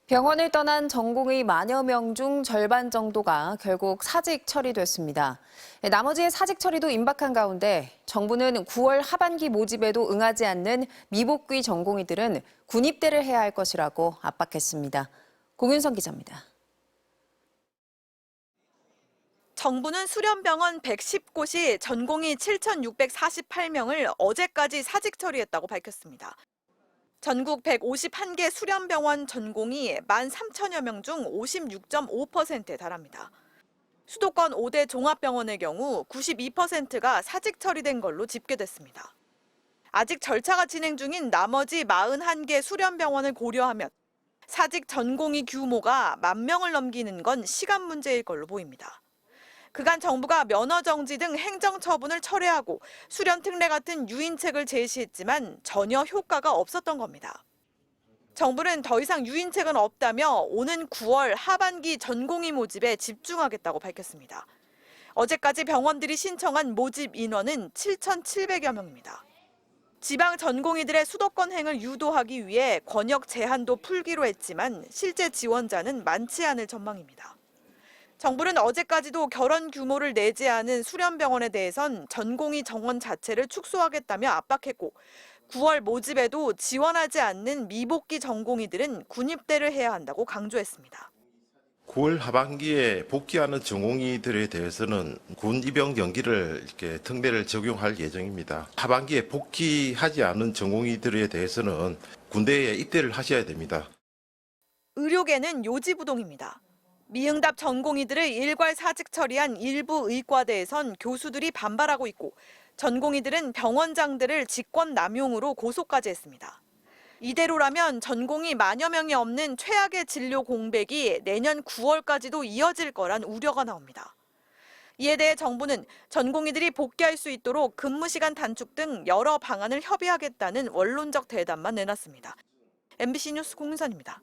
병원을 떠난 전공의 만여 명 중 절반 정도가 결국 사직 처리됐습니다. 나머지의 사직 처리도 임박한 가운데 정부는 9월 하반기 모집에도 응하지 않는 미복귀 전공의들은 군입대를 해야 할 것이라고 압박했습니다. 공윤성 기자입니다. 정부는 수련병원 110곳이 전공의 7,648명을 어제까지 사직 처리했다고 밝혔습니다. 전국 151개 수련병원 전공이 13,000여 명 중 56.5%에 달합니다. 수도권 5대 종합병원의 경우 92%가 사직 처리된 걸로 집계됐습니다. 아직 절차가 진행 중인 나머지 41개 수련병원을 고려하면 사직 전공의 규모가 10,000명을 넘기는 건 시간 문제일 걸로 보입니다. 그간 정부가 면허 정지 등 행정 처분을 철회하고 수련 특례 같은 유인책을 제시했지만 전혀 효과가 없었던 겁니다. 정부는 더 이상 유인책은 없다며 오는 9월 하반기 전공의 모집에 집중하겠다고 밝혔습니다. 어제까지 병원들이 신청한 모집 인원은 7,700여 명입니다. 지방 전공의들의 수도권행을 유도하기 위해 권역 제한도 풀기로 했지만 실제 지원자는 많지 않을 전망입니다. 정부는 어제까지도 결원 규모를 내지 않은 수련병원에 대해선 전공의 정원 자체를 축소하겠다며 압박했고 9월 모집에도 지원하지 않는 미복귀 전공의들은 군입대를 해야 한다고 강조했습니다. 9월 하반기에 복귀하는 전공의들에 대해서는 군 입영 연기를 특례를 적용할 예정입니다. 하반기에 복귀하지 않은 전공의들에 대해서는 군대에 입대를 하셔야 됩니다. 의료계는 요지부동입니다. 미응답 전공의들을 일괄 사직 처리한 일부 의과대에선 교수들이 반발하고 있고 전공의들은 병원장들을 직권 남용으로 고소까지 했습니다. 이대로라면 전공의 만여 명이 없는 최악의 진료 공백이 내년 9월까지도 이어질 거란 우려가 나옵니다. 이에 대해 정부는 전공의들이 복귀할 수 있도록 근무 시간 단축 등 여러 방안을 협의하겠다는 원론적 대답만 내놨습니다. MBC 뉴스 공윤선입니다.